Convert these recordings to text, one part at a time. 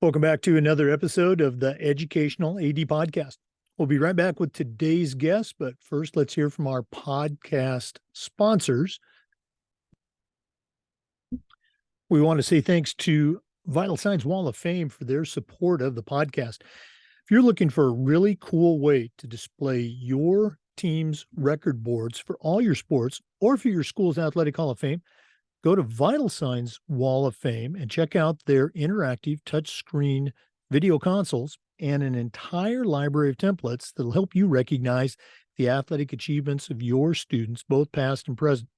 Welcome back to another episode of the Educational AD Podcast. We'll be right back with today's guest, but first let's hear from our podcast sponsors. We want to say thanks to Vital Signs Wall of Fame for their support of the podcast. If you're looking for a really cool way to display your team's record boards for all your sports or for your school's athletic Hall of Fame, go to Vital Signs Wall of Fame and check out their interactive touchscreen video consoles and an entire library of templates that'll help you recognize the athletic achievements of your students, both past and present.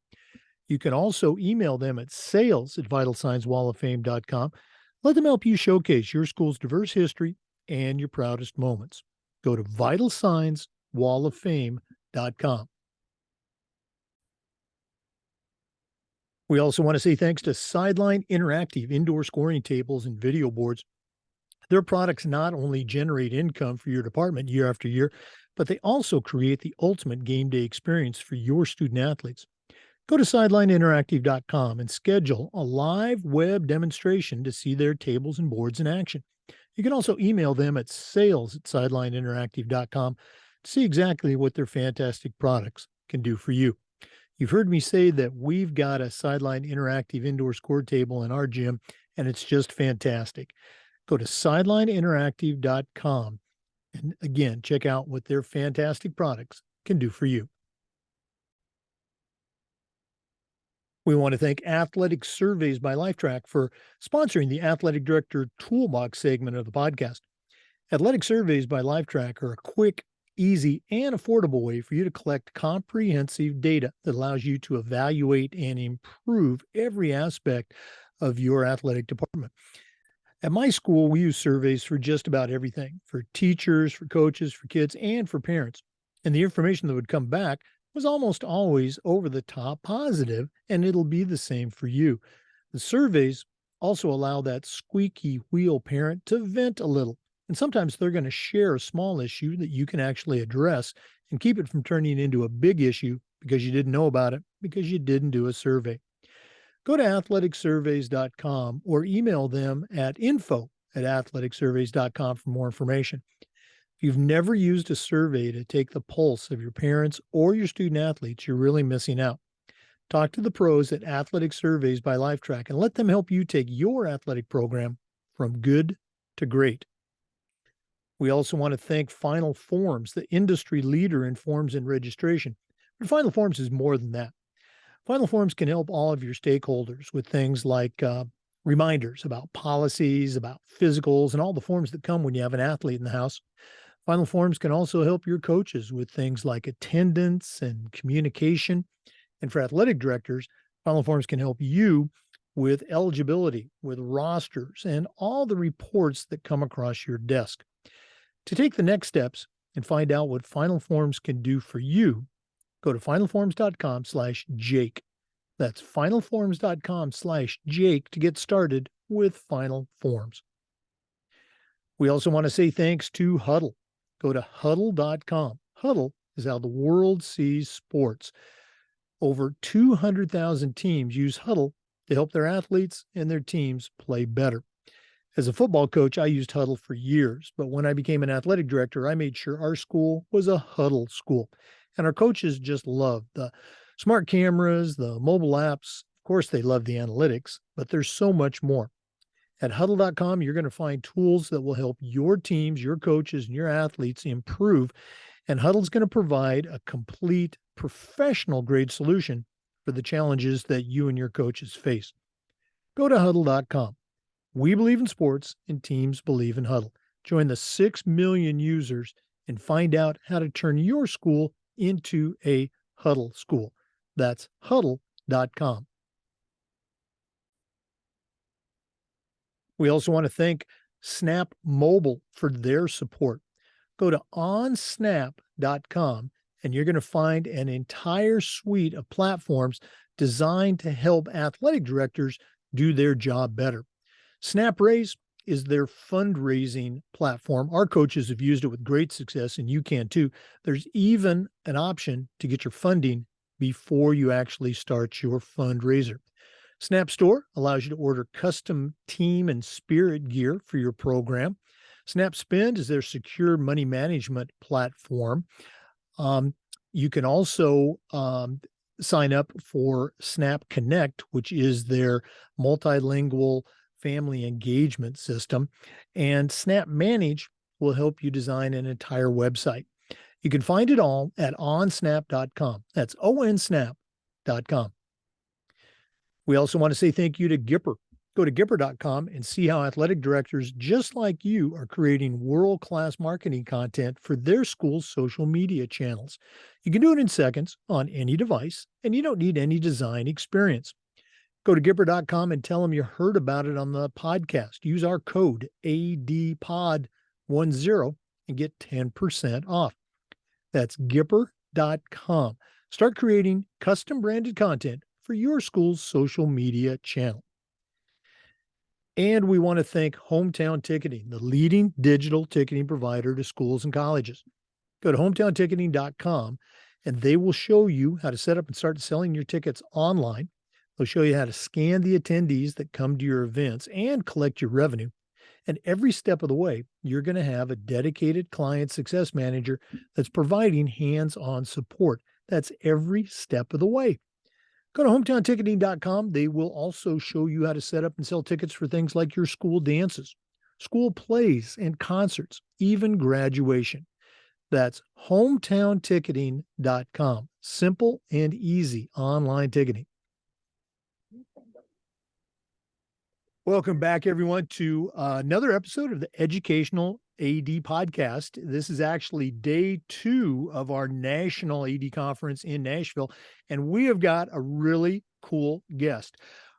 You can also email them at sales@vitalsignswalloffame.com. Let them help you showcase your school's diverse history and your proudest moments. Go to vitalsignswalloffame.com. We also want to say thanks to Sideline Interactive indoor scoring tables and video boards. Their products not only generate income for your department year after year, but they also create the ultimate game day experience for your student athletes. Go to sidelineinteractive.com and schedule a live web demonstration to see their tables and boards in action. You can also email them at sales@sidelineinteractive.com to see exactly what their fantastic products can do for you. You've heard me say that we've got a Sideline Interactive indoor score table in our gym, and it's just fantastic. Go to sidelineinteractive.com and again, check out what their fantastic products can do for you. We want to thank Athletic Surveys by Lifetrack for sponsoring the Athletic Director Toolbox segment of the podcast. Athletic Surveys by Lifetrack are a quick, easy, and affordable way for you to collect comprehensive data that allows you to evaluate and improve every aspect of your athletic department. At my school, we use surveys for just about everything, for teachers, for coaches, for kids, and for parents. And the information that would come back was almost always over the top positive, and it'll be the same for you. The surveys also allow that squeaky wheel parent to vent a little. And sometimes they're going to share a small issue that you can actually address and keep it from turning into a big issue because you didn't know about it, because you didn't do a survey. Go to athleticsurveys.com or email them at info@athleticsurveys.com for more information. If you've never used a survey to take the pulse of your parents or your student athletes, you're really missing out. Talk to the pros at Athletic Surveys by Lifetrack and let them help you take your athletic program from good to great. We also want to thank Final Forms, the industry leader in forms and registration. But Final Forms is more than that. Final Forms can help all of your stakeholders with things like reminders about policies, about physicals, and all the forms that come when you have an athlete in the house. Final Forms can also help your coaches with things like attendance and communication. And for athletic directors, Final Forms can help you with eligibility, with rosters, and all the reports that come across your desk. To take the next steps and find out what Final Forms can do for you, go to finalforms.com/Jake. That's finalforms.com/Jake to get started with Final Forms. We also want to say thanks to Huddle. Go to huddle.com. Huddle is how the world sees sports. Over 200,000 teams use Huddle to help their athletes and their teams play better. As a football coach, I used Huddle for years, but when I became an athletic director, I made sure our school was a Huddle school. And our coaches just loved the smart cameras, the mobile apps. Of course, they love the analytics, but there's so much more. At huddle.com, you're going to find tools that will help your teams, your coaches, and your athletes improve. And Huddle's going to provide a complete professional grade solution for the challenges that you and your coaches face. Go to huddle.com. We believe in sports and teams believe in Huddle. Join the 6 million users and find out how to turn your school into a Huddle school. That's huddle.com. We also want to thank Snap Mobile for their support. Go to onsnap.com and you're going to find an entire suite of platforms designed to help athletic directors do their job better. SnapRaise is their fundraising platform. Our coaches have used it with great success, and you can too. There's even an option to get your funding before you actually start your fundraiser. Snap Store allows you to order custom team and spirit gear for your program. Snap Spend is their secure money management platform. Um, you can also sign up for Snap Connect, which is their multilingual family engagement system. And Snap Manage will help you design an entire website. You can find it all at onsnap.com. That's onsnap.com. We also want to say thank you to Gipper. Go to Gipper.com and see how athletic directors just like you are creating world-class marketing content for their school's social media channels. You can do it in seconds on any device, and you don't need any design experience. Go to Gipper.com and tell them you heard about it on the podcast. Use our code ADPOD10 and get 10% off. That's Gipper.com. Start creating custom branded content for your school's social media channel. And we want to thank Hometown Ticketing, the leading digital ticketing provider to schools and colleges. Go to hometownticketing.com and they will show you how to set up and start selling your tickets online. They'll show you how to scan the attendees that come to your events and collect your revenue. And every step of the way, you're going to have a dedicated client success manager that's providing hands-on support. That's every step of the way. Go to hometownticketing.com. They will also show you how to set up and sell tickets for things like your school dances, school plays and concerts, even graduation. That's hometownticketing.com. Simple and easy online ticketing. Welcome back, everyone, to another episode of the Educational AD Podcast. This is actually day 2 of our National AD Conference in Nashville, and we have got a really cool guest.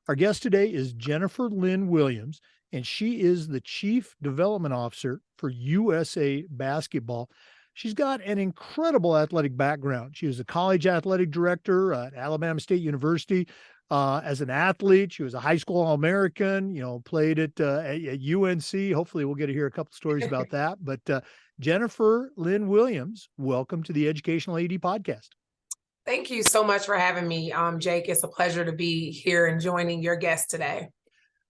Our guest today is Jennifer Lynne Williams, and she is the Chief Development Officer for USA Basketball. She's got an incredible athletic background. She was a college athletic director at Alabama State University. As an athlete, she was a high school All-American, played at UNC. Hopefully we'll get to hear a couple stories about that. But Jennifer Lynne Williams, welcome to the Educational AD Podcast. Thank you so much for having me, Jake. It's a pleasure to be here and joining your guest today.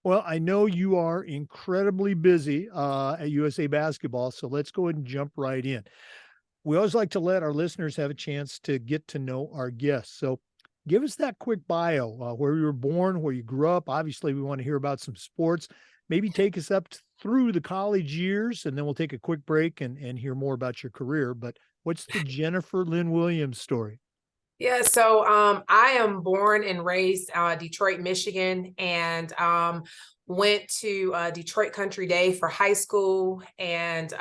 Well, I know you are incredibly busy at USA Basketball, so let's go ahead and jump right in. We always like to let our listeners have a chance to get to know our guests. So give us that quick bio, where you were born, where you grew up. Obviously, we want to hear about some sports. Maybe take us up through the college years, and then we'll take a quick break and hear more about your career. But what's the Jennifer Lynne Williams story? Yeah, so I am born and raised Detroit, Michigan, and went to Detroit Country Day for high school, and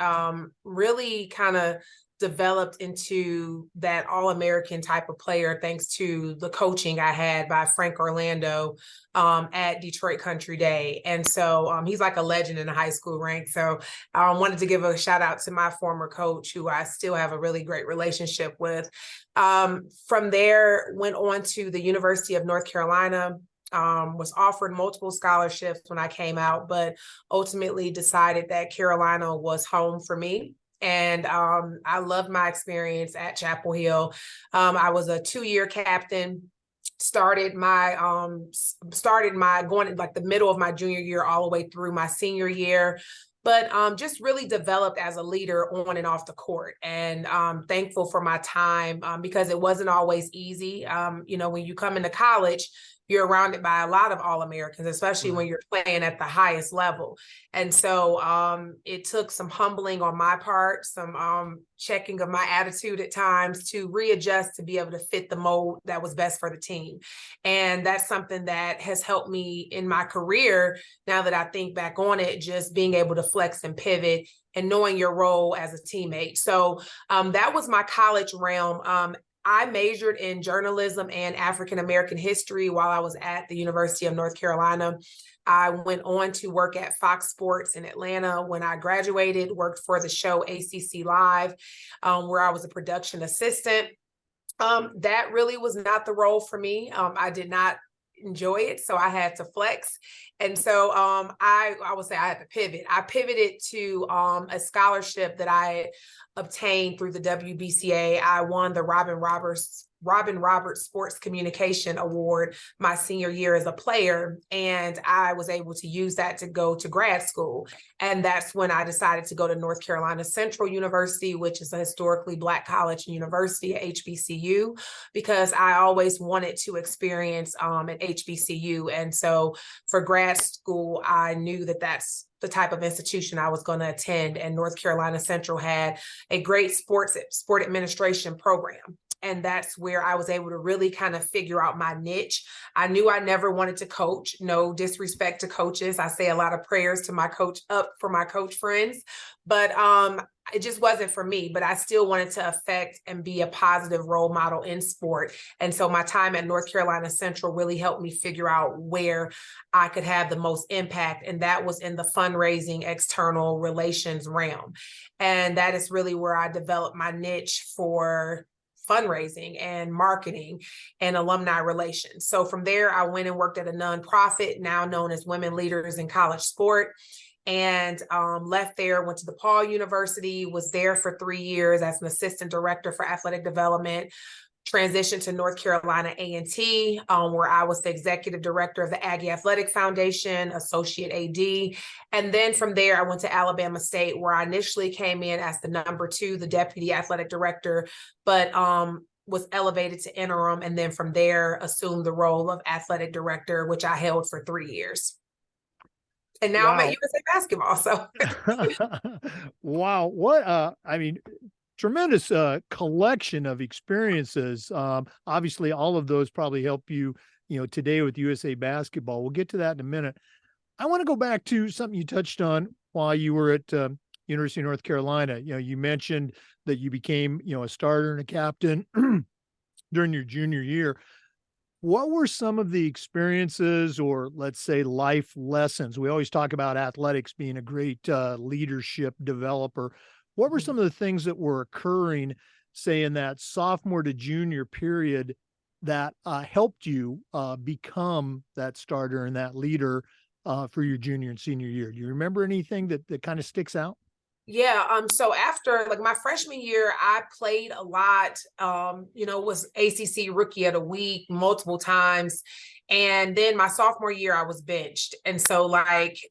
really kind of developed into that All-American type of player thanks to the coaching I had by Frank Orlando at Detroit Country Day. And so he's like a legend in the high school rank. So I wanted to give a shout out to my former coach, who I still have a really great relationship with. From there, went on to the University of North Carolina. Was offered multiple scholarships when I came out, but ultimately decided that Carolina was home for me. And I loved my experience at Chapel Hill. I was a 2-year captain, started my going like the middle of my junior year all the way through my senior year, but just really developed as a leader on and off the court. And thankful for my time because it wasn't always easy. When you come into college, you're surrounded by a lot of All-Americans, especially when you're playing at the highest level. And so it took some humbling on my part, some checking of my attitude at times to readjust to be able to fit the mold that was best for the team. And that's something that has helped me in my career. Now that I think back on it, just being able to flex and pivot and knowing your role as a teammate. So that was my college realm. I majored in journalism and African-American history while I was at the University of North Carolina. I went on to work at Fox Sports in Atlanta when I graduated, worked for the show ACC Live, where I was a production assistant. That really was not the role for me. I did not enjoy it, so I had to flex. And so I would say I had to pivot. I pivoted to a scholarship that I obtained through the WBCA. I won the Robin Roberts Robin Roberts Sports Communication Award my senior year as a player. And I was able to use that to go to grad school. And that's when I decided to go to North Carolina Central University, which is a historically Black college and university at HBCU, because I always wanted to experience an HBCU. And so for grad school, I knew that that's the type of institution I was going to attend. And North Carolina Central had a great sport administration program. And that's where I was able to really kind of figure out my niche. I knew I never wanted to coach. No disrespect to coaches. I say a lot of prayers to my coach up for my coach friends, but it just wasn't for me. But I still wanted to affect and be a positive role model in sport. And so my time at North Carolina Central really helped me figure out where I could have the most impact. And that was in the fundraising, external relations realm. And that is really where I developed my niche for fundraising and marketing and alumni relations. So from there, I went and worked at a nonprofit now known as Women Leaders in College Sport, and left there, went to DePaul University, was there for 3 years as an assistant director for athletic development, transitioned to North Carolina A&T, where I was the executive director of the Aggie Athletic Foundation, associate AD. And then from there, I went to Alabama State, where I initially came in as the number 2, the deputy athletic director, but was elevated to interim. And then from there, assumed the role of athletic director, which I held for 3 years. And now I'm at USA Basketball. So wow. What I mean, tremendous collection of experiences. Obviously, all of those probably help you, today with USA Basketball. We'll get to that in a minute. I want to go back to something you touched on while you were at University of North Carolina. You mentioned that you became, a starter and a captain during your junior year. What were some of the experiences, or let's say life lessons? We always talk about athletics being a great leadership developer. What were some of the things that were occurring, say, in that sophomore to junior period that helped you become that starter and that leader for your junior and senior year? Do you remember anything that kind of sticks out? Yeah. So after my freshman year, I played a lot, was ACC Rookie of the Week multiple times. And then my sophomore year, I was benched. And so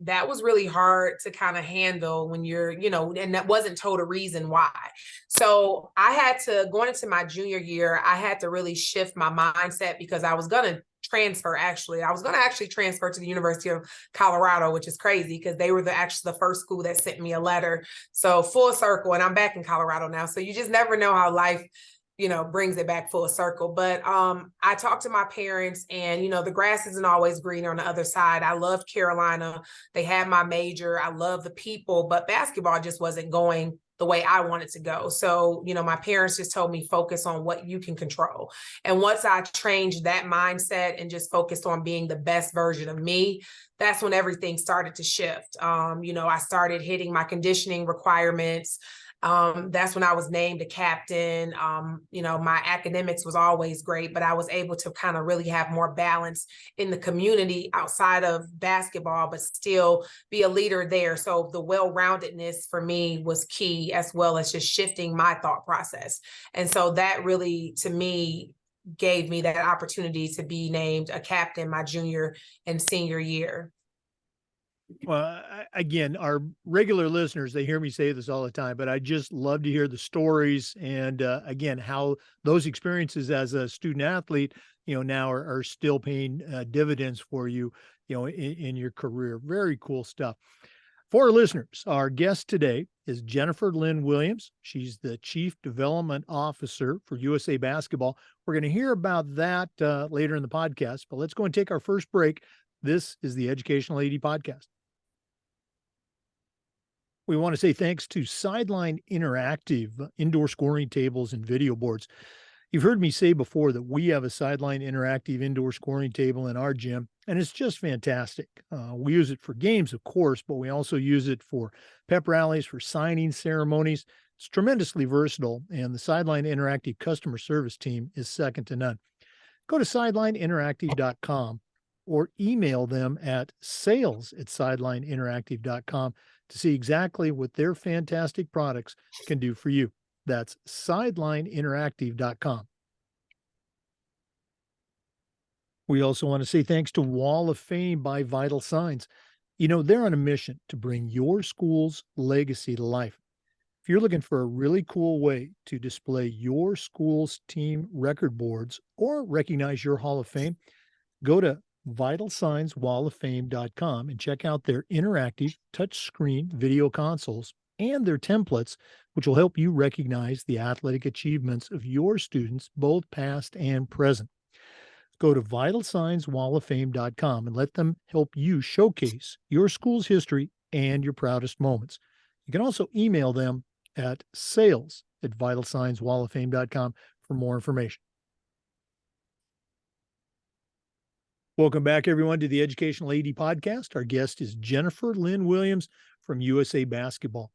that was really hard to kind of handle when you're, and that wasn't told a reason why. So I had to, going into my junior year, I had to really shift my mindset because I was going to transfer. I was going to actually transfer to the University of Colorado, which is crazy because they were the first school that sent me a letter. So full circle, and I'm back in Colorado now. So you just never know how life, brings it back full circle. But I talked to my parents, and, the grass isn't always greener on the other side. I loved Carolina. They had my major. I love the people, but basketball just wasn't going the way I wanted to go. So, my parents just told me, focus on what you can control. And once I changed that mindset and just focused on being the best version of me, that's when everything started to shift. I started hitting my conditioning requirements. That's when I was named a captain. My academics was always great, but I was able to kind of really have more balance in the community outside of basketball, but still be a leader there. So the well-roundedness for me was key, as well as just shifting my thought process. And so that really, to me, gave me that opportunity to be named a captain my junior and senior year. Well, again, our regular listeners, they hear me say this all the time, but I just love to hear the stories and, again, how those experiences as a student athlete, now are still paying dividends for you, in your career. Very cool stuff. For our listeners, our guest today is Jennifer Lynne Williams. She's the Chief Development Officer for USA Basketball. We're going to hear about that later in the podcast, but let's go and take our first break. This is the Educational AD Podcast. We want to say thanks to Sideline Interactive indoor scoring tables and video boards. You've heard me say before that we have a Sideline Interactive indoor scoring table in our gym, and it's just fantastic. We use it for games, of course, but we also use it for pep rallies, for signing ceremonies. It's tremendously versatile, and the Sideline Interactive customer service team is second to none. Go to sidelineinteractive.com or email them at sales@sidelineinteractive.com to see exactly what their fantastic products can do for you. That's sidelineinteractive.com. We also want to say thanks to Wall of Fame by Vital Signs. They're on a mission to bring your school's legacy to life. If you're looking for a really cool way to display your school's team record boards or recognize your Hall of Fame, go to vitalsignswalloffame.com and check out their interactive touchscreen video consoles and their templates, which will help you recognize the athletic achievements of your students, both past and present. Go to vitalsignswalloffame.com and let them help you showcase your school's history and your proudest moments. You can also email them at sales@vitalsignswalloffame.com for more information. Welcome back, everyone, to the Educational AD Podcast. Our guest is Jennifer Lynne Williams from USA Basketball.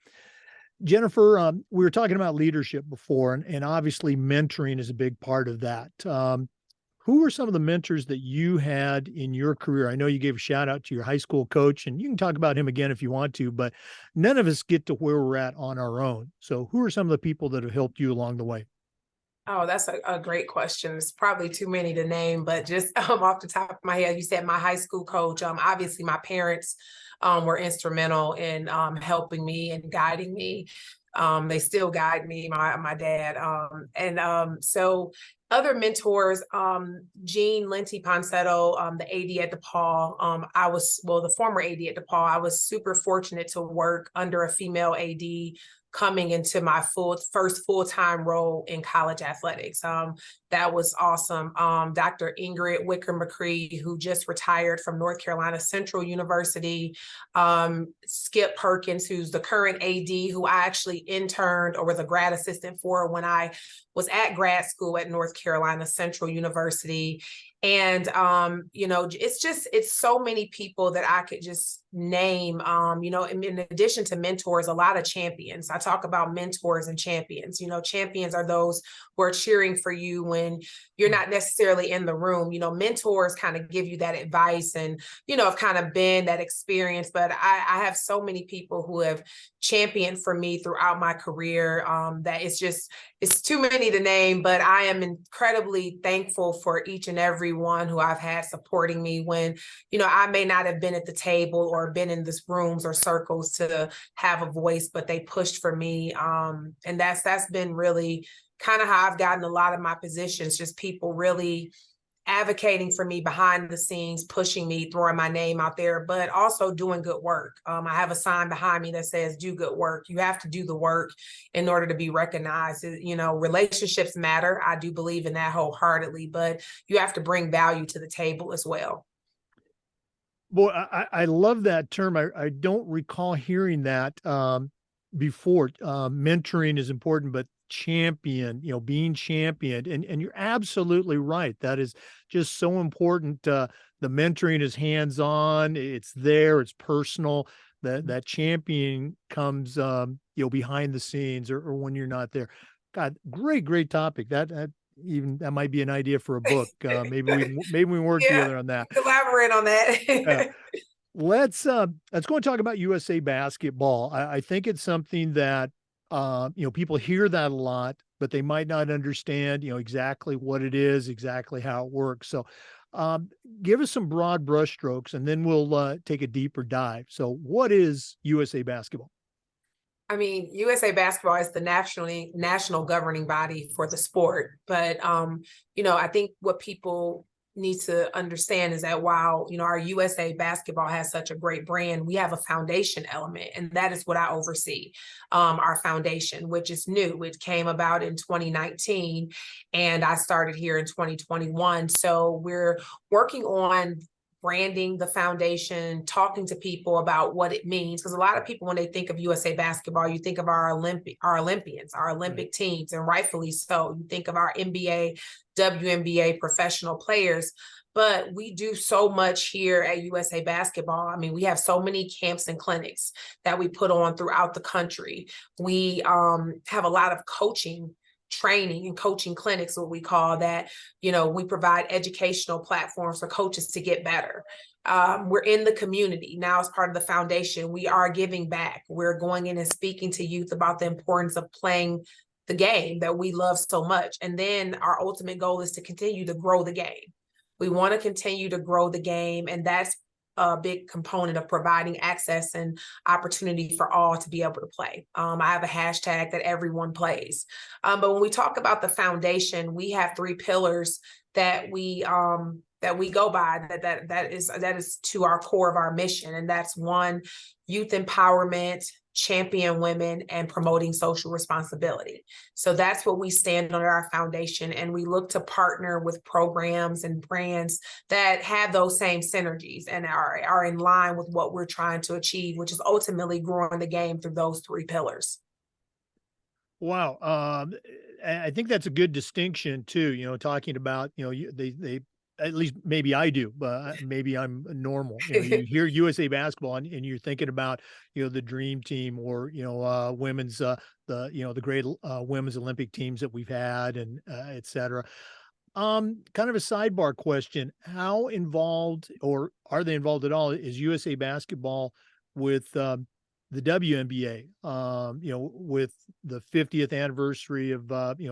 Jennifer, we were talking about leadership before, and obviously mentoring is a big part of that. Who were some of the mentors that you had in your career? I know you gave a shout out to your high school coach, and you can talk about him again if you want to, but none of us get to where we're at on our own. So who are some of the people that have helped you along the way? Oh, that's a great question. It's probably too many to name, but just off the top of my head, you said my high school coach. Obviously, my parents were instrumental in helping me and guiding me. They still guide me, my dad. So other mentors, Jean Lenti Ponsetto, the AD at DePaul. The former AD at DePaul. I was super fortunate to work under a female AD coming into my first full-time role in college athletics. That was awesome. Dr. Ingrid Wicker McCree, who just retired from North Carolina Central University. Skip Perkins, who's the current AD, who I actually interned or was a grad assistant for when I was at grad school at North Carolina Central University. And, it's so many people that I could just name, in addition to mentors, a lot of champions. I talk about mentors and champions. Champions are those who are cheering for you when you're not necessarily in the room. Mentors kind of give you that advice and, have kind of been that experience. But I have so many people who have championed for me throughout my career that it's too many to name, but I am incredibly thankful for each and every one who I've had supporting me when, I may not have been at the table or been in these rooms or circles to have a voice, but they pushed for me. And that's been really kind of how I've gotten a lot of my positions, just people really advocating for me behind the scenes, pushing me, throwing my name out there, but also doing good work. I have a sign behind me that says, do good work. You have to do the work in order to be recognized. Relationships matter. I do believe in that wholeheartedly, but you have to bring value to the table as well. Boy, I love that term. I don't recall hearing that before. Mentoring is important, but being championed. And you're absolutely right. That is just so important. The mentoring is hands-on, it's there, it's personal. That champion comes, behind the scenes or when you're not there. God, great topic. That might be an idea for a book. Maybe we work together on that. Collaborate on that. Let's go and talk about USA Basketball. I think it's something that people hear that a lot, but they might not understand, exactly what it is, exactly how it works. So give us some broad brushstrokes and then we'll take a deeper dive. So what is USA Basketball? USA Basketball is the national governing body for the sport. But, I think what people need to understand is that while, our USA Basketball has such a great brand, we have a foundation element, and that is what I oversee, our foundation, which is new. It came about in 2019, and I started here in 2021. So we're working on branding the foundation, talking to people about what it means. Because a lot of people, when they think of USA Basketball, you think of our Olympians, our Olympic teams, and rightfully so. You think of our NBA, WNBA professional players. But we do so much here at USA Basketball. We have so many camps and clinics that we put on throughout the country. We have a lot of coaching training and coaching clinics, what we call that. We provide educational platforms for coaches to get better. We're in the community now as part of the foundation. We are giving back. We're going in and speaking to youth about the importance of playing the game that we love so much. And then our ultimate goal is to continue to grow the game. We want to continue to grow the game, and that's a big component of providing access and opportunity for all to be able to play. I have a hashtag that everyone plays. But when we talk about the foundation, we have 3 pillars that we go by, that is to our core of our mission. And that's 1, youth empowerment, champion women, and promoting social responsibility. So that's what we stand under our foundation. And we look to partner with programs and brands that have those same synergies and are in line with what we're trying to achieve, which is ultimately growing the game through those 3 pillars. Wow. I think that's a good distinction too, talking about, they, at least maybe I do, but maybe I'm normal. You hear USA basketball and you're thinking about, the dream team or, women's, the great women's Olympic teams that we've had and et cetera. Kind of a sidebar question. How involved, or are they involved at all, is USA basketball with, the WNBA, with the 50th anniversary of,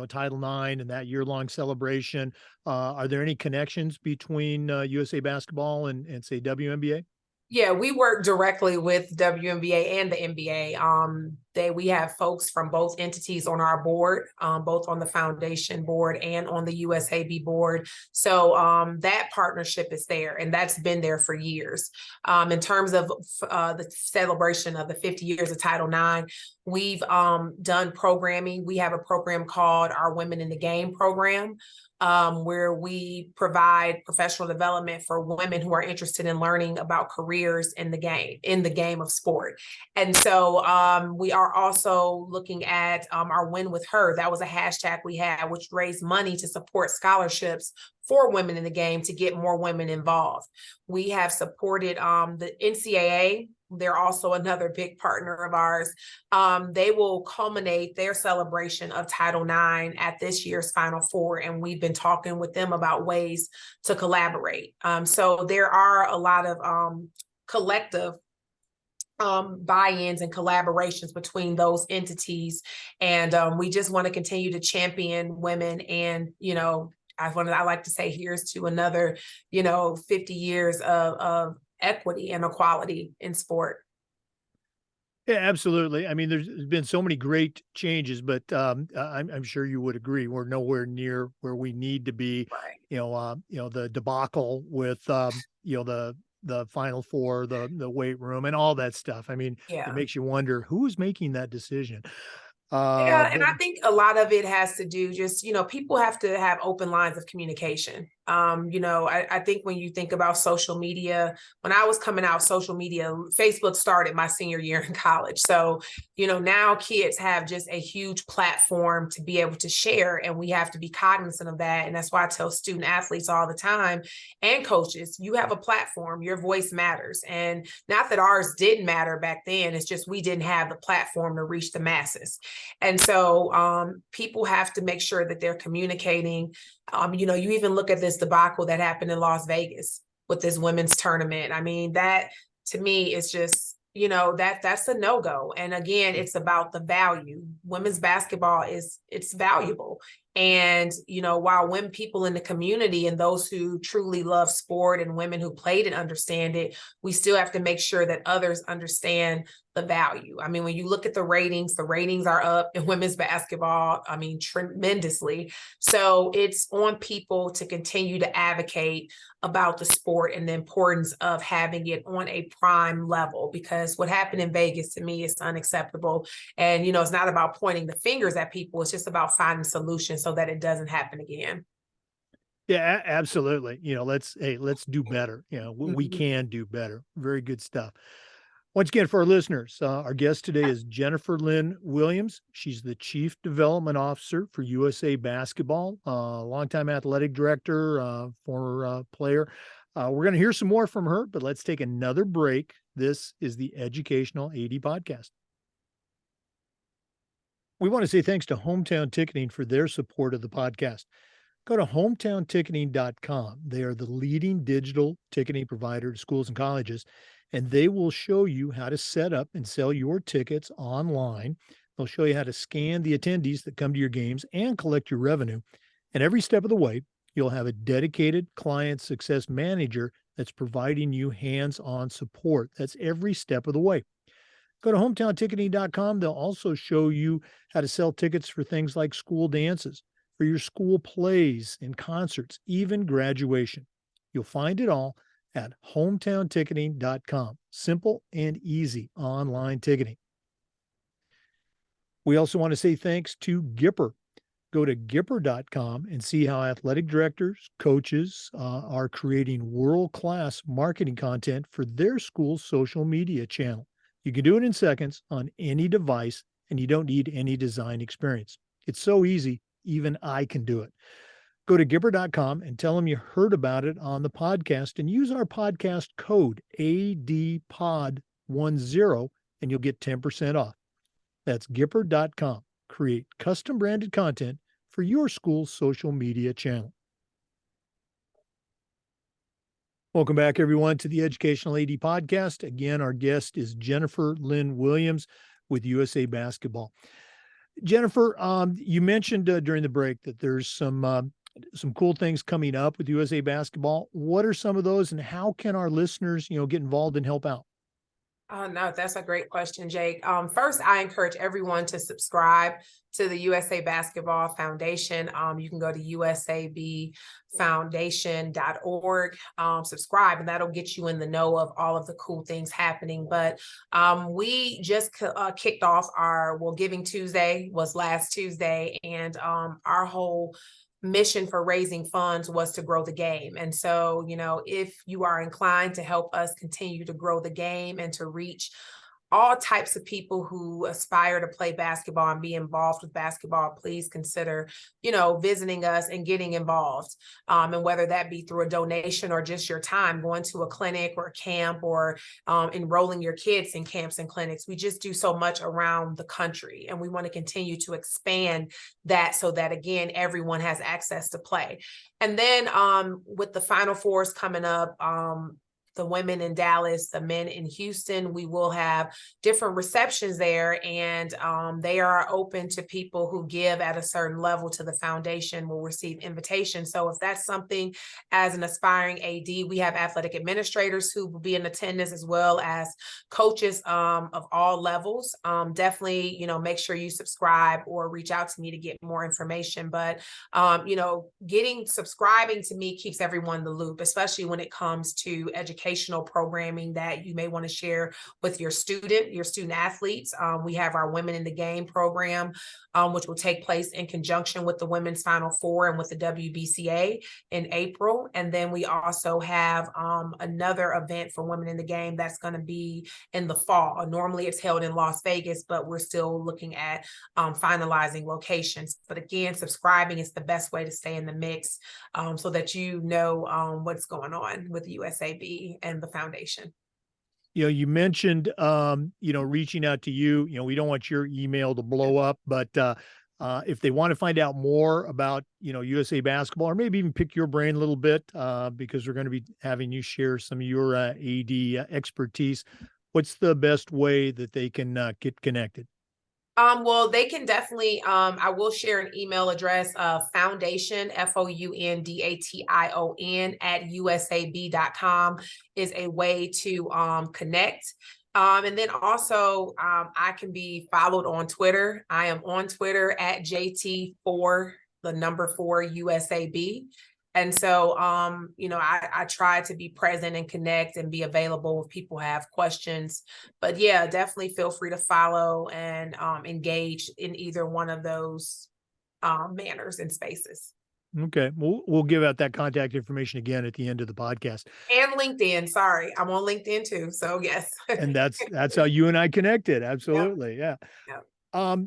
Title IX and that year-long celebration? Are there any connections between USA basketball and say WNBA? Yeah, we work directly with WNBA and the NBA. We have folks from both entities on our board, both on the foundation board and on the USAB board. So that partnership is there, and that's been there for years. In terms of the celebration of the 50 years of Title IX, we've done programming. We have a program called our Women in the Game program, where we provide professional development for women who are interested in learning about careers in the game of sport. And so we are also looking at our Win With Her. That was a hashtag we had, which raised money to support scholarships for women in the game to get more women involved. We have supported the NCAA. They're also another big partner of ours. They will culminate their celebration of Title IX at this year's Final Four, and we've been talking with them about ways to collaborate. So there are a lot of collective buy-ins and collaborations between those entities, and we just want to continue to champion women. And I like to say, here's to another 50 years of equity and equality in sport. Yeah, absolutely. I mean, there's been so many great changes, but I'm sure you would agree we're nowhere near where we need to be. Right. The debacle with the Final Four, the weight room, and all that stuff. I mean, Yeah. it makes you wonder who's making that decision. Yeah, and I think a lot of it has to do just, people have to have open lines of communication. I think when you think about social media, when I was coming out, social media, Facebook started my senior year in college. So, now kids have just a huge platform to be able to share, and we have to be cognizant of that. And that's why I tell student athletes all the time, and coaches, you have a platform, your voice matters. And not that ours didn't matter back then, it's just we didn't have the platform to reach the masses. And so people have to make sure that they're communicating. You even look at this debacle that happened in Las Vegas with this women's tournament. I mean, that to me is just, that's a no-go. And again, it's about the value. Women's basketball it's valuable. And, while when people in the community and those who truly love sport and women who played and understand it, we still have to make sure that others understand the value. I mean, when you look at the ratings are up in women's basketball, I mean, tremendously. So it's on people to continue to advocate about the sport and the importance of having it on a prime level, because what happened in Vegas to me is unacceptable. And, it's not about pointing the fingers at people. It's just about finding solutions so that it doesn't happen again. Yeah, absolutely. Let's do better. We can do better. Very good stuff. Once again, for our listeners, our guest today is Jennifer Lynne Williams. She's the Chief Development Officer for USA Basketball, longtime athletic director, former player. We're going to hear some more from her, but let's take another break. This is the Educational AD Podcast. We want to say thanks to Hometown Ticketing for their support of the podcast. Go to hometownticketing.com. They are the leading digital ticketing provider to schools and colleges, and they will show you how to set up and sell your tickets online. They'll show you how to scan the attendees that come to your games and collect your revenue. And every step of the way, You'll have a dedicated client success manager that's providing you hands-on support. That's every step of the way. Go to hometownticketing.com. They'll also show you how to sell tickets for things like school dances, for your school plays and concerts, even graduation. You'll find it all at hometownticketing.com. Simple and easy online ticketing. We also want to say thanks to Gipper. Go to Gipper.com and see how athletic directors, coaches are creating world-class marketing content for their school's social media channel. You can do it in seconds on any device, and you don't need any design experience. It's so easy, even I can do it. Go to Gipper.com and tell them you heard about it on the podcast and use our podcast code ADPOD10 and you'll get 10% off. That's Gipper.com. Create custom branded content for your school's social media channel. Welcome back, everyone, to the Educational AD Podcast. Again, our guest is Jennifer Lynne Williams with USA Basketball. Jennifer, you mentioned during the break that there's some cool things coming up with USA Basketball. What are some of those, and how can our listeners, get involved and help out? No, that's a great question, Jake. First, I encourage everyone to subscribe to the USA Basketball Foundation. You can go to usabfoundation.org, subscribe, and that'll get you in the know of all of the cool things happening. But we just kicked off Giving Tuesday was last Tuesday, and our whole mission for raising funds was to grow the game. And so, if you are inclined to help us continue to grow the game and to reach all types of people who aspire to play basketball and be involved with basketball, please consider, visiting us and getting involved. And whether that be through a donation or just your time, going to a clinic or a camp or enrolling your kids in camps and clinics. We just do so much around the country, and we want to continue to expand that so that, again, everyone has access to play. And then with the Final Fours coming up, the women in Dallas, the men in Houston, we will have different receptions there, and they are open to people who give at a certain level to the foundation will receive invitations. So if that's something as an aspiring AD, we have athletic administrators who will be in attendance, as well as coaches of all levels. Definitely, make sure you subscribe or reach out to me to get more information. But, subscribing to me keeps everyone in the loop, especially when it comes to educational programming that you may want to share with your student athletes. We have our Women in the Game program, which will take place in conjunction with the Women's Final Four and with the WBCA in April. And then we also have another event for Women in the Game that's going to be in the fall. Normally it's held in Las Vegas, but we're still looking at finalizing locations. But again, subscribing is the best way to stay in the mix, so that what's going on with the USAB and the foundation. You mentioned, reaching out to you. We don't want your email to blow up, but if they want to find out more about, USA Basketball, or maybe even pick your brain a little bit, because we're going to be having you share some of your AD expertise, what's the best way that they can get connected? Well, they can definitely, I will share an email address, foundation, FOUNDATION @USAB.com is a way to connect. And then also, I can be followed on Twitter. I am on Twitter @JT4, the number 4 USAB. And so, I try to be present and connect and be available if people have questions. But yeah, definitely feel free to follow and engage in either one of those manners and spaces. Okay. We'll give out that contact information again at the end of the podcast. And LinkedIn. Sorry, I'm on LinkedIn too. So yes. And that's how you and I connected. Absolutely. Yep. Yeah. Yep.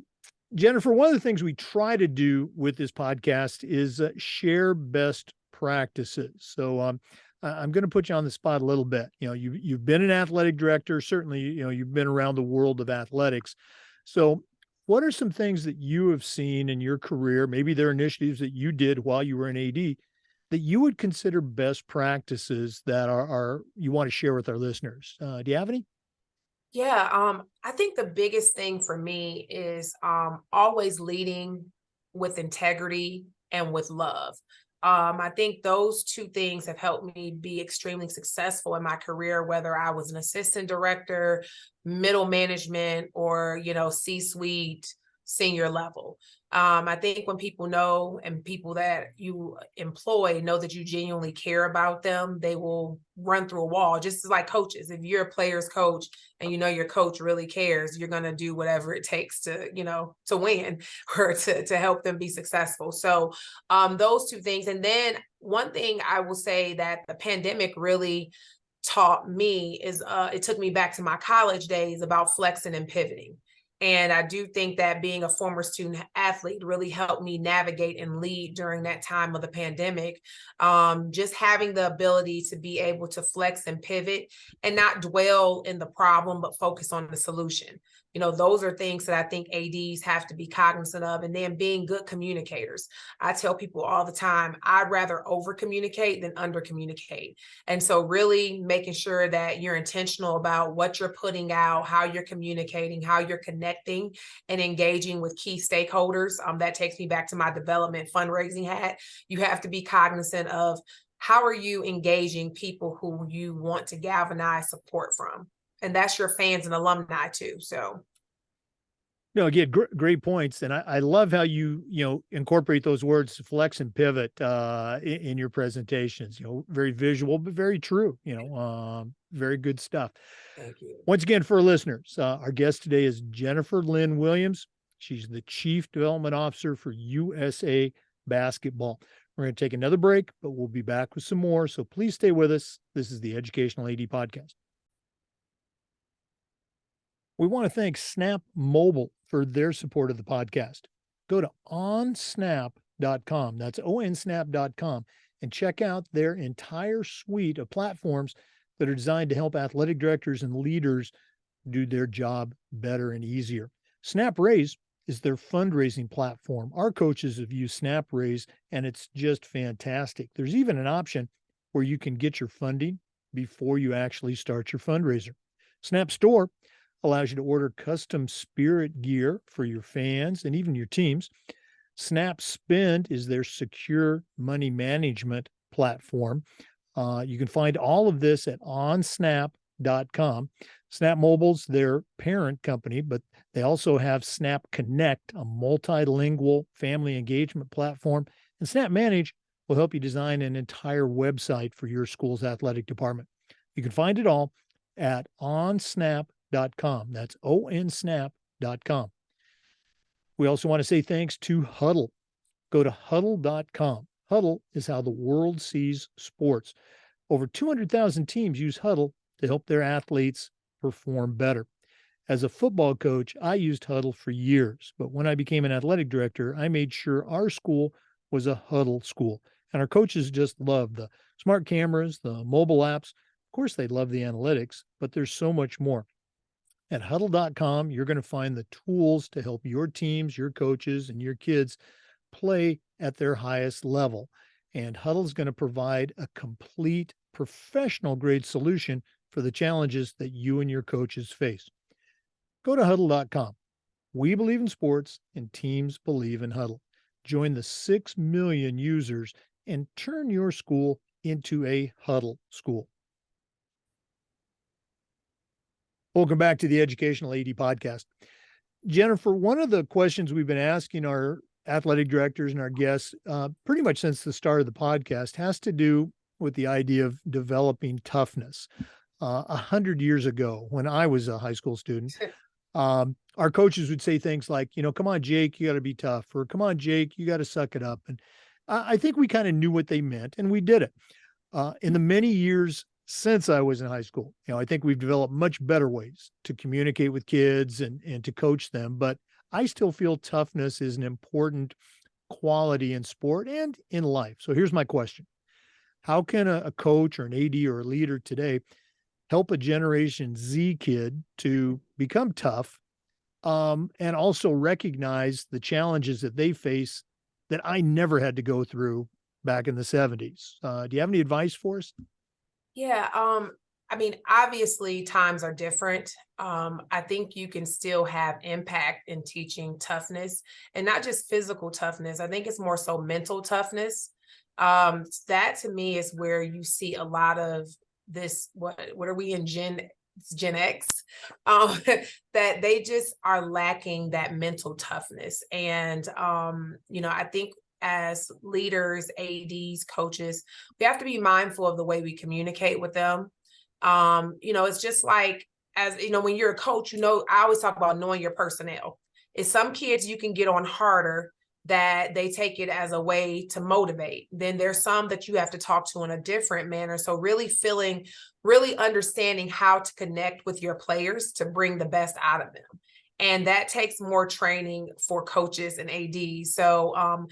Jennifer, one of the things we try to do with this podcast is share best practices. So I'm going to put you on the spot a little bit. You've been an athletic director. Certainly, you've been around the world of athletics. So what are some things that you have seen in your career? Maybe there are initiatives that you did while you were an AD that you would consider best practices that are you want to share with our listeners. Do you have any? Yeah, I think the biggest thing for me is always leading with integrity and with love. I think those two things have helped me be extremely successful in my career, whether I was an assistant director, middle management, or, C-suite, senior level. I think when people know, and people that you employ know that you genuinely care about them, they will run through a wall. Just as like coaches, if you're a player's coach and your coach really cares, you're going to do whatever it takes to, to win or to help them be successful. So those two things. And then one thing I will say that the pandemic really taught me is it took me back to my college days about flexing and pivoting. And I do think that being a former student athlete really helped me navigate and lead during that time of the pandemic. Just having the ability to be able to flex and pivot and not dwell in the problem, but focus on the solution. Those are things that I think ADs have to be cognizant of. And then being good communicators. I tell people all the time, I'd rather over communicate than under communicate. And so really making sure that you're intentional about what you're putting out, how you're communicating, how you're connecting and engaging with key stakeholders. That takes me back to my development fundraising hat. You have to be cognizant of how are you engaging people who you want to galvanize support from. And that's your fans and alumni too. So. No, again, great points, and I love how you incorporate those words flex and pivot in your presentations. Very visual, but very true. Very good stuff. Thank you. Once again, for our listeners, our guest today is Jennifer Lynne Williams. She's the Chief Development Officer for USA Basketball. We're going to take another break, but we'll be back with some more. So please stay with us. This is the Educational AD Podcast. We want to thank Snap Mobile for their support of the podcast. Go to onsnap.com, that's onsnap.com, and check out their entire suite of platforms that are designed to help athletic directors and leaders do their job better and easier. SnapRaise is their fundraising platform. Our coaches have used SnapRaise, and it's just fantastic. There's even an option where you can get your funding before you actually start your fundraiser. Snap Store allows you to order custom spirit gear for your fans and even your teams. Snap Spend is their secure money management platform. You can find all of this at onsnap.com. Snap Mobile's their parent company, but they also have Snap Connect, a multilingual family engagement platform. And Snap Manage will help you design an entire website for your school's athletic department. You can find it all at onsnap.com. That's onsnap.com. We also want to say thanks to Huddle. Go to huddle.com. Huddle is how the world sees sports. Over 200,000 teams use Huddle to help their athletes perform better. As a football coach, I used Huddle for years, but when I became an athletic director, I made sure our school was a Huddle school. And our coaches just loved the smart cameras, the mobile apps. Of course, they love the analytics, but there's so much more. At huddle.com, you're going to find the tools to help your teams, your coaches, and your kids play at their highest level. And Huddle's going to provide a complete professional grade solution for the challenges that you and your coaches face. Go to huddle.com. We believe in sports and teams believe in Huddle. Join the 6 million users and turn your school into a Huddle school. Welcome back to the Educational AD Podcast. Jennifer, one of the questions we've been asking our athletic directors and our guests pretty much since the start of the podcast has to do with the idea of developing toughness. 100 years ago, when I was a high school student, our coaches would say things like, come on, Jake, you got to be tough, or come on, Jake, you got to suck it up. And I think we kind of knew what they meant, and we did it. In the many years since I was in high school, I think we've developed much better ways to communicate with kids and to coach them. But I still feel toughness is an important quality in sport and in life. So here's my question. How can a coach or an AD or a leader today help a Generation Z kid to become tough and also recognize the challenges that they face that I never had to go through back in the 70s? Do you have any advice for us? Yeah, obviously times are different. I think you can still have impact in teaching toughness and not just physical toughness. I think it's more so mental toughness. That to me is where you see a lot of this. What are we in Gen X? Um, that they just are lacking that mental toughness. And I think as leaders, ADs, coaches, we have to be mindful of the way we communicate with them. It's just like, as you know, when you're a coach, I always talk about knowing your personnel. It's some kids you can get on harder, that they take it as a way to motivate. Then there's some that you have to talk to in a different manner. So really understanding how to connect with your players to bring the best out of them. And that takes more training for coaches and ADs. So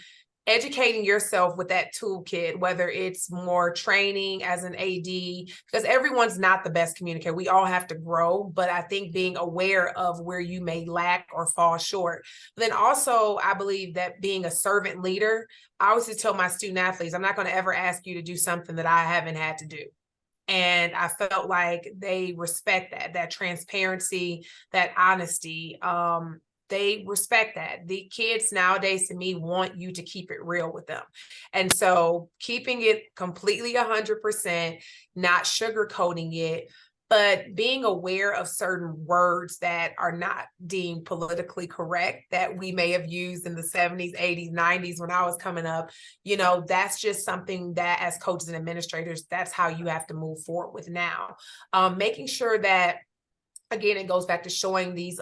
educating yourself with that toolkit, whether it's more training as an AD, because everyone's not the best communicator. We all have to grow, but I think being aware of where you may lack or fall short. Then also, I believe that being a servant leader, I always tell my student athletes, I'm not going to ever ask you to do something that I haven't had to do. And I felt like they respect that transparency, that honesty. They respect that. The kids nowadays, to me, want you to keep it real with them. And so keeping it completely 100%, not sugarcoating it, but being aware of certain words that are not deemed politically correct that we may have used in the 70s, 80s, 90s when I was coming up. That's just something that as coaches and administrators, that's how you have to move forward with now. Making sure that, again, it goes back to showing these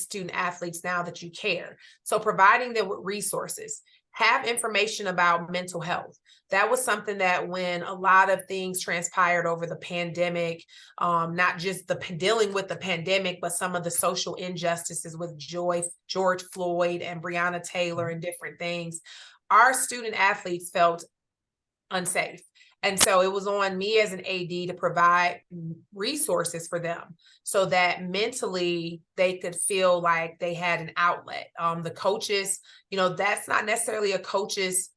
student athletes now that you care. So providing them with resources, have information about mental health. That was something that when a lot of things transpired over the pandemic, not just dealing with the pandemic, but some of the social injustices with George Floyd and Breonna Taylor and different things, our student athletes felt unsafe. And so it was on me as an AD to provide resources for them so that mentally they could feel like they had an outlet. The coaches, that's not necessarily a coach's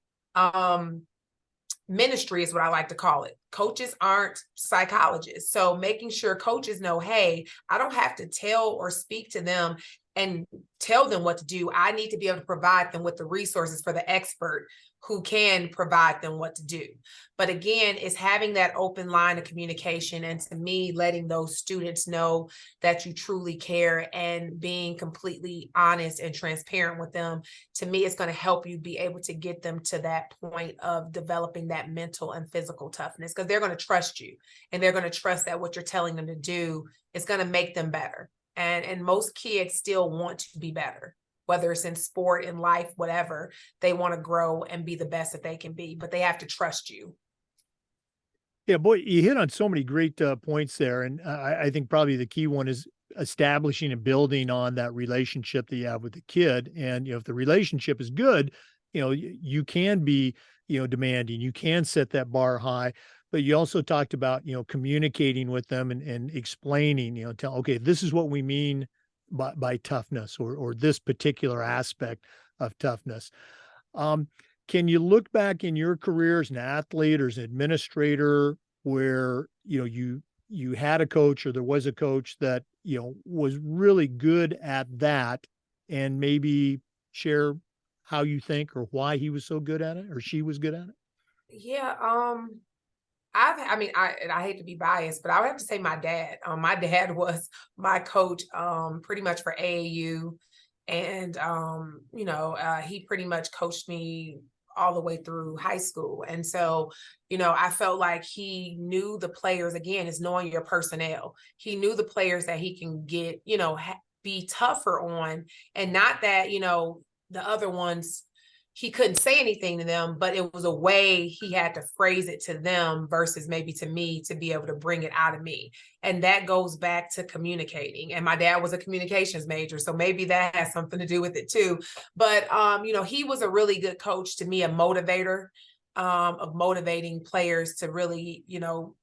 ministry is what I like to call it. Coaches aren't psychologists. So making sure coaches know, hey, I don't have to tell or speak to them and tell them what to do. I need to be able to provide them with the resources for the expert who can provide them what to do. But again, it's having that open line of communication, and to me, letting those students know that you truly care and being completely honest and transparent with them. To me, it's going to help you be able to get them to that point of developing that mental and physical toughness, because they're going to trust you and they're going to trust that what you're telling them to do is going to make them better. And most kids still want to be better, whether it's in sport, in life, whatever. They want to grow and be the best that they can be, but they have to trust you. Yeah, boy, you hit on so many great points there. And I think probably the key one is establishing and building on that relationship that you have with the kid. And, if the relationship is good, you can be, demanding, you can set that bar high. But you also talked about, communicating with them and explaining, okay, this is what we mean by toughness or this particular aspect of toughness. Can you look back in your career as an athlete or as an administrator where, you had a coach or there was a coach that, was really good at that, and maybe share how you think or why he was so good at it or she was good at it? Yeah. I hate to be biased, but I would have to say my dad. My dad was my coach, pretty much for AAU, and he pretty much coached me all the way through high school. And so, I felt like he knew the players. Again, is knowing your personnel. He knew the players that he can get, be tougher on, and not that the other ones, he couldn't say anything to them, but it was a way he had to phrase it to them versus maybe to me to be able to bring it out of me. And that goes back to communicating. And my dad was a communications major, so maybe that has something to do with it too. But, he was a really good coach to me, a motivator, of motivating players to really,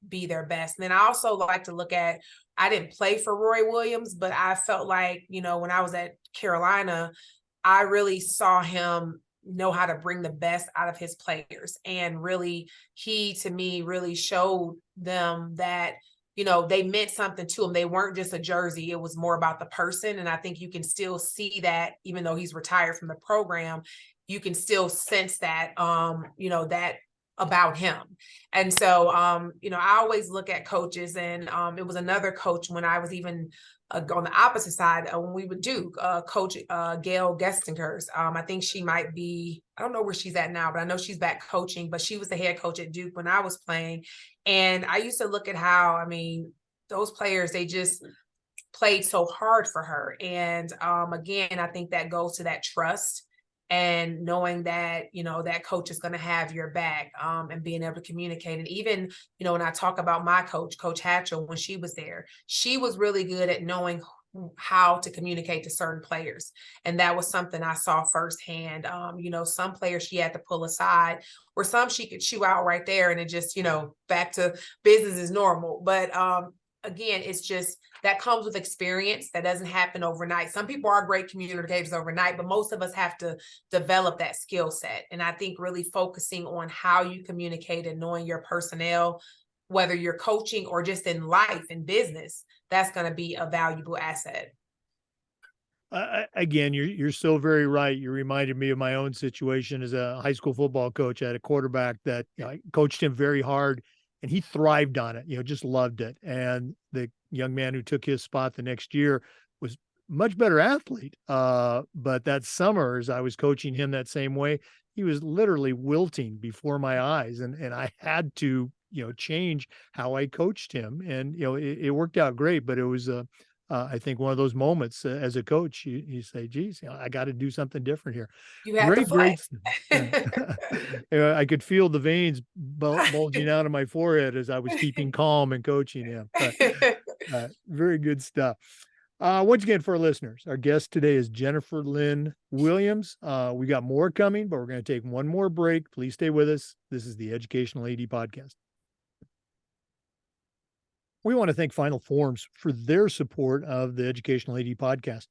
be their best. And then I also like to look at, I didn't play for Roy Williams, but I felt like, when I was at Carolina, I really saw him know how to bring the best out of his players. And really, he, to me, really showed them that, they meant something to him. They weren't just a jersey. It was more about the person. And I think you can still see that, even though he's retired from the program, you can still sense that, that about him. And so, I always look at coaches, and it was another coach when I was even on the opposite side when we would do Coach Gail Gestinger's. I think she might be, I don't know where she's at now, but I know she's back coaching, but she was the head coach at Duke when I was playing. And I used to look at how, those players, they just played so hard for her. And again, I think that goes to that trust and knowing that, that coach is going to have your back, and being able to communicate. And even, when I talk about my coach, Coach Hatchell, when she was there, she was really good at knowing how to communicate to certain players. And that was something I saw firsthand. Some players she had to pull aside, or some she could chew out right there, and it just, back to business as normal. But again, it's just that comes with experience. That doesn't happen overnight. Some people are great communicators overnight, but most of us have to develop that skill set. And I think really focusing on how you communicate and knowing your personnel, whether you're coaching or just in life and business, that's going to be a valuable asset. Again, you're so very right. You reminded me of my own situation as a high school football coach. I had a quarterback that I coached him very hard, and he thrived on it, just loved it. And the young man who took his spot the next year was much better athlete. But that summer, as I was coaching him that same way, he was literally wilting before my eyes. And I had to, change how I coached him. And, it worked out great, but it was I think one of those moments as a coach, you say, geez, I got to do something different here. You have to Great. Yeah. I could feel the veins bulging out of my forehead as I was keeping calm and coaching him. But very good stuff. Once again, for our listeners, our guest today is Jennifer Lynne Williams. We got more coming, but we're going to take one more break. Please stay with us. This is the Educational AD Podcast. We want to thank Final Forms for their support of the Educational AD Podcast.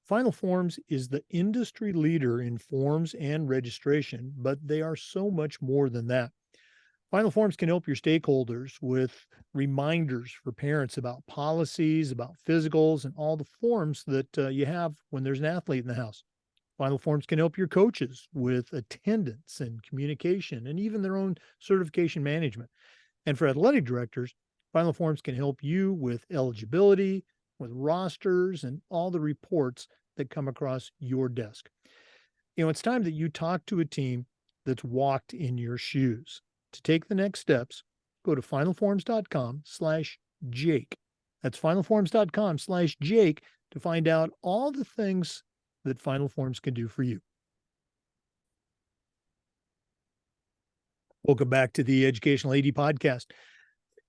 Final Forms is the industry leader in forms and registration, but they are so much more than that. Final Forms can help your stakeholders with reminders for parents about policies, about physicals, and all the forms that you have when there's an athlete in the house. Final Forms can help your coaches with attendance and communication and even their own certification management. And for athletic directors, Final Forms can help you with eligibility, with rosters, and all the reports that come across your desk. It's time that you talk to a team that's walked in your shoes. To take the next steps, go to finalforms.com/Jake. That's finalforms.com/Jake to find out all the things that Final Forms can do for you. Welcome back to the Educational AD Podcast.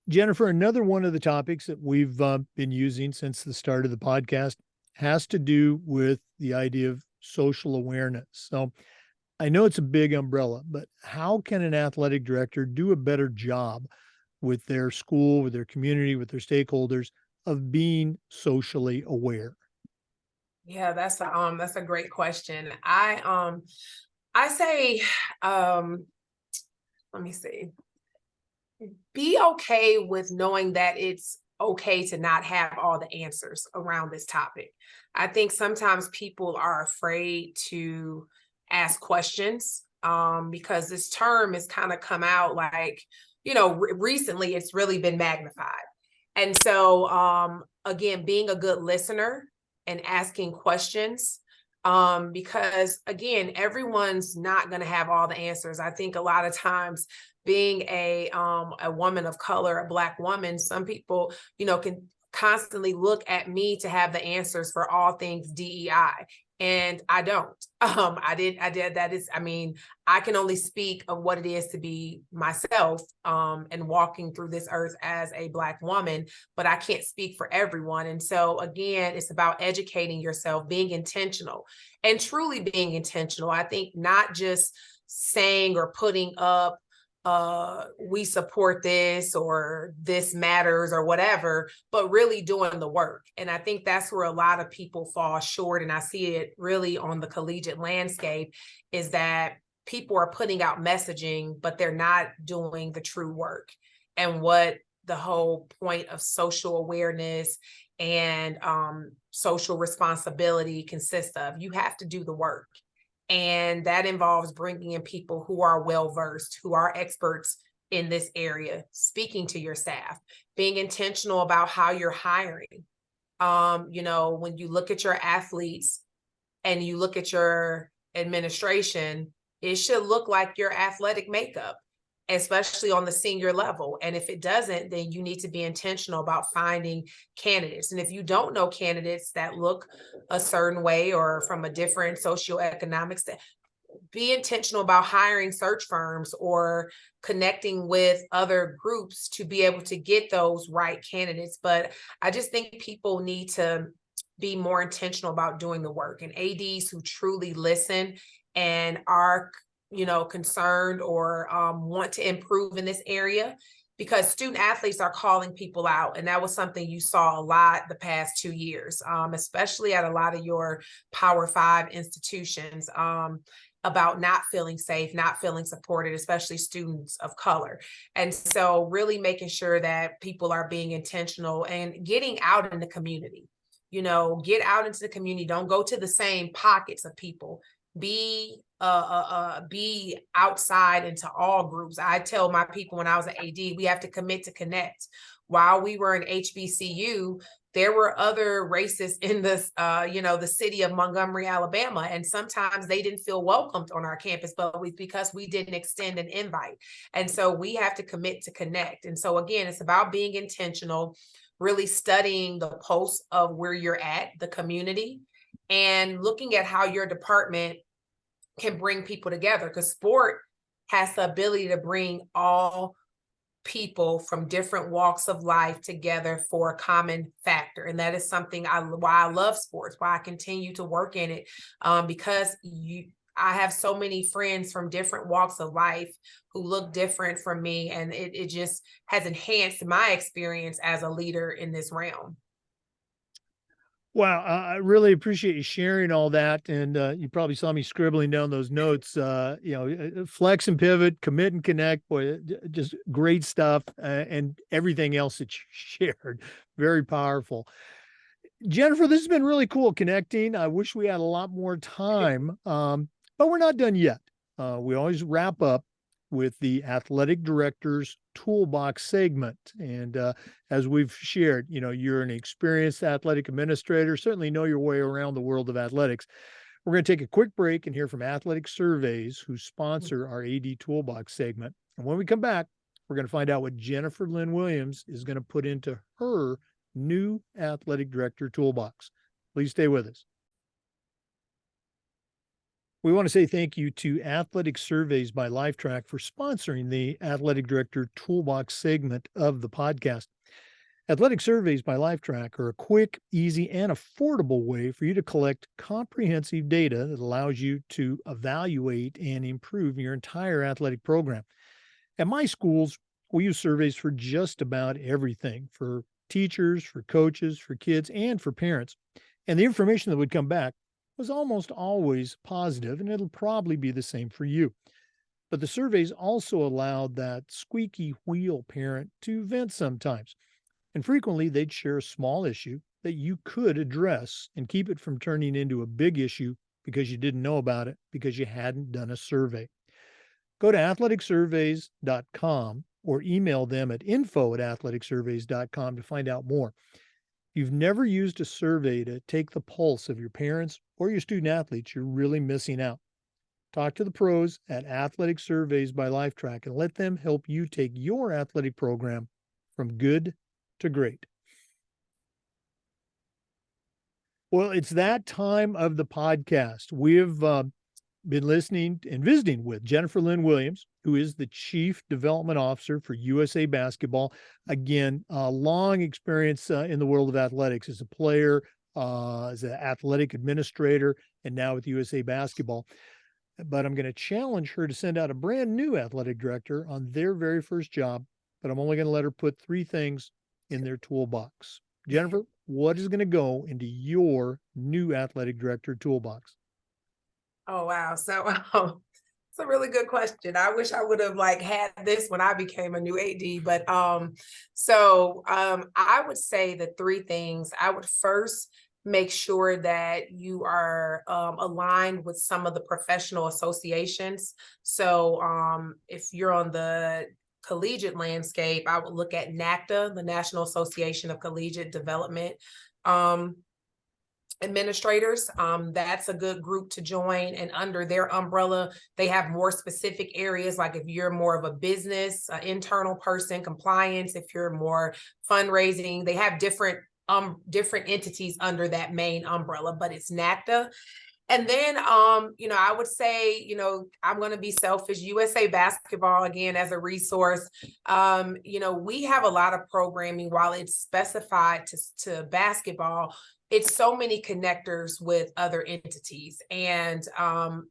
Jennifer, another one of the topics that we've been using since the start of the podcast has to do with the idea of social awareness. So I know it's a big umbrella, but how can an athletic director do a better job with their school, with their community, with their stakeholders of being socially aware? Yeah, that's a great question. I say, let me see. Be okay with knowing that it's okay to not have all the answers around this topic. I think sometimes people are afraid to ask questions because this term has kind of come out like, recently it's really been magnified. And so, again, being a good listener and asking questions, because again, everyone's not going to have all the answers. I think a lot of times being a woman of color, a Black woman, some people, can constantly look at me to have the answers for all things DEI. And I don't. I did. That is, I can only speak of what it is to be myself and walking through this earth as a Black woman, but I can't speak for everyone. And so again, it's about educating yourself, being intentional and truly being intentional. I think not just saying or putting up we support this or this matters or whatever, but really doing the work. And I think that's where a lot of people fall short. And I see it really on the collegiate landscape is that people are putting out messaging, but they're not doing the true work. And what the whole point of social awareness and social responsibility consists of, you have to do the work. And that involves bringing in people who are well-versed, who are experts in this area, speaking to your staff, being intentional about how you're hiring. When you look at your athletes and you look at your administration, it should look like your athletic makeup, especially on the senior level. And if it doesn't, then you need to be intentional about finding candidates. And if you don't know candidates that look a certain way or from a different socioeconomic state, be intentional about hiring search firms or connecting with other groups to be able to get those right candidates. But I just think people need to be more intentional about doing the work, and ADs who truly listen and are, concerned or want to improve in this area, because student athletes are calling people out. And that was something you saw a lot the past 2 years, especially at a lot of your Power 5 institutions, about not feeling safe, not feeling supported, especially students of color. And so really making sure that people are being intentional and getting out in the community. Get out into the community. Don't go to the same pockets of people. Be outside into all groups. I tell my people when I was an AD, we have to commit to connect. While we were in HBCU, there were other races in this, the city of Montgomery, Alabama, and sometimes they didn't feel welcomed on our campus, but because we didn't extend an invite. And so we have to commit to connect. And so again, it's about being intentional, really studying the pulse of where you're at, the community, and looking at how your department can bring people together, because sport has the ability to bring all people from different walks of life together for a common factor. And that is something why I love sports, why I continue to work in it, because I have so many friends from different walks of life who look different from me, and it just has enhanced my experience as a leader in this realm. Wow, I really appreciate you sharing all that, and you probably saw me scribbling down those notes. Flex and pivot, commit and connect. Boy, just great stuff, and everything else that you shared, very powerful. Jennifer, this has been really cool connecting. I wish we had a lot more time, but we're not done yet. We always wrap up with the athletic director's toolbox segment. And as we've shared, you're an experienced athletic administrator, certainly know your way around the world of athletics. We're going to take a quick break and hear from Athletic Surveys, who sponsor our AD Toolbox segment. And when we come back, we're going to find out what Jennifer Lynne Williams is going to put into her new athletic director toolbox. Please stay with us. We want to say thank you to Athletic Surveys by Lifetrack for sponsoring the Athletic Director Toolbox segment of the podcast. Athletic Surveys by Lifetrack are a quick, easy, and affordable way for you to collect comprehensive data that allows you to evaluate and improve your entire athletic program. At my schools, we use surveys for just about everything, for teachers, for coaches, for kids, and for parents. And the information that would come back was almost always positive, and it'll probably be the same for you. But the surveys also allowed that squeaky wheel parent to vent sometimes. And frequently, they'd share a small issue that you could address and keep it from turning into a big issue because you didn't know about it because you hadn't done a survey. Go to athleticsurveys.com or email them at info@athleticsurveys.com to find out more. If you've never used a survey to take the pulse of your parents or your student athletes, you're really missing out. Talk to the pros at Athletic Surveys by Lifetrack and let them help you take your athletic program from good to great. Well, it's that time of the podcast. We've been listening and visiting with Jennifer Lynne Williams, who is the Chief Development Officer for USA Basketball. Again, a long experience in the world of athletics as a player, as an athletic administrator, and now with USA Basketball. But I'm going to challenge her to send out a brand new athletic director on their very first job, but I'm only going to let her put 3 things in their toolbox. Jennifer, what is going to go into your new athletic director toolbox? Oh, wow. So it's a really good question. I wish I would have had this when I became a new AD, but I would say the 3 things. I would first make sure that you are aligned with some of the professional associations. So if you're on the collegiate landscape, I would look at NACDA, the National Association of Collegiate Development Administrators. That's a good group to join, and under their umbrella they have more specific areas, like if you're more of a business internal person, compliance, if you're more fundraising, they have different entities under that main umbrella, but it's NACDA. And then I would say, I'm going to be selfish, USA Basketball again as a resource. We have a lot of programming. While it's specified to basketball, it's so many connectors with other entities. And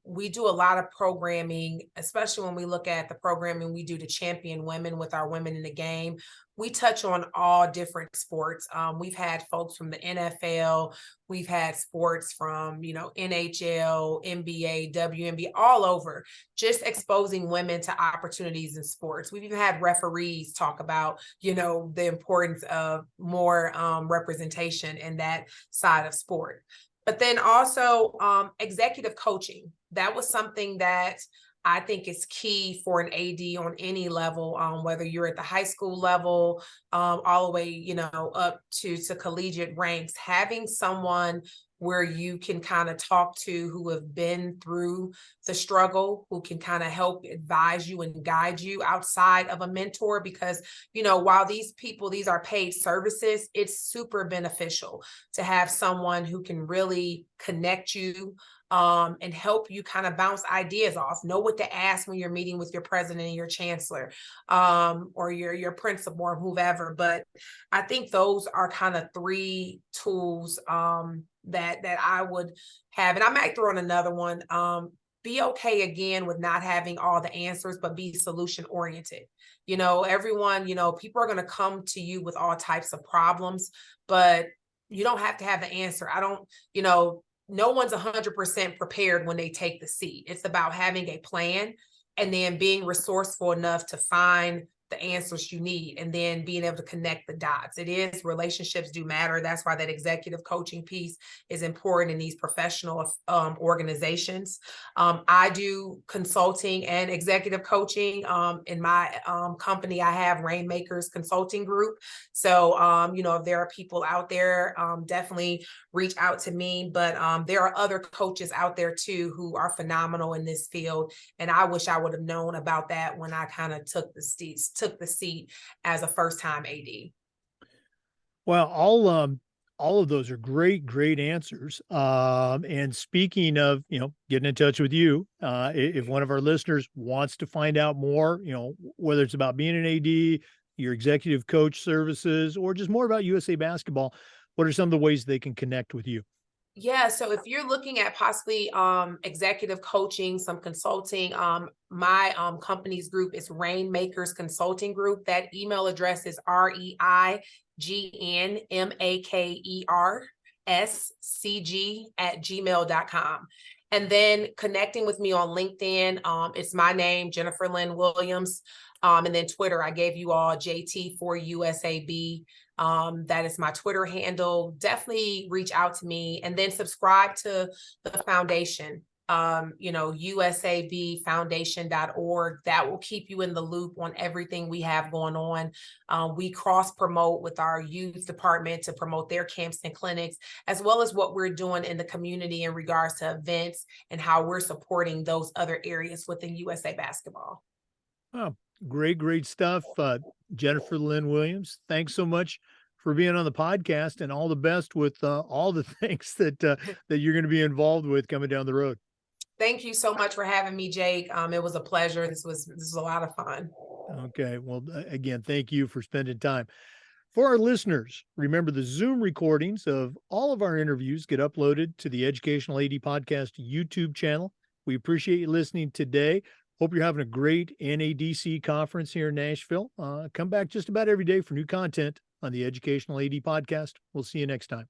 we do a lot of programming, especially when we look at the programming we do to champion women with our Women in the Game. We touch on all different sports. We've had folks from the NFL, we've had sports from, NHL, NBA, WNBA, all over, just exposing women to opportunities in sports. We've even had referees talk about, the importance of more representation in that side of sport. But then also executive coaching. That was something that I think is key for an AD on any level, whether you're at the high school level, all the way, up to collegiate ranks. Having someone where you can kind of talk to who have been through the struggle, who can kind of help advise you and guide you outside of a mentor, because, while these are paid services, it's super beneficial to have someone who can really connect you and help you kind of bounce ideas off, know what to ask when you're meeting with your president and your chancellor, or your principal or whoever. But I think those are kind of three tools that I would have. And I might throw in another one. Be okay again with not having all the answers, but be solution oriented. Everyone, people are going to come to you with all types of problems, but you don't have to have the answer. No one's 100% prepared when they take the seat. It's about having a plan and then being resourceful enough to find the answers you need, and then being able to connect the dots. Relationships do matter. That's why that executive coaching piece is important in these professional organizations. I do consulting and executive coaching. In my company, I have Rainmakers Consulting Group. So, if there are people out there, definitely reach out to me. But there are other coaches out there too who are phenomenal in this field. And I wish I would have known about that when I kind of took the seat as a first-time AD. Well, all of those are great answers. And speaking of, getting in touch with you, if one of our listeners wants to find out more, whether it's about being an AD, your executive coach services, or just more about USA Basketball, what are some of the ways they can connect with you? Yeah, so if you're looking at possibly executive coaching, some consulting, my company's group is Rainmakers Consulting Group. That email address is reignmakerscg@gmail.com. And then connecting with me on LinkedIn, it's my name, Jennifer Lynne Williams. And then Twitter, I gave you all JT4USAB. That is my Twitter handle. Definitely reach out to me, and then subscribe to the foundation, usabfoundation.org. That will keep you in the loop on everything we have going on. We cross promote with our youth department to promote their camps and clinics, as well as what we're doing in the community in regards to events and how we're supporting those other areas within USA Basketball. Oh, great stuff. Jennifer Lynne Williams, thanks so much for being on the podcast, and all the best with all the things that you're going to be involved with coming down the road. Thank you so much for having me, Jake. It was a pleasure. This was a lot of fun. Okay. Well, again, thank you for spending time. For our listeners, remember the Zoom recordings of all of our interviews get uploaded to the Educational AD Podcast YouTube channel. We appreciate you listening today. Hope you're having a great NADC conference here in Nashville. Come back just about every day for new content on the Educational AD Podcast. We'll see you next time.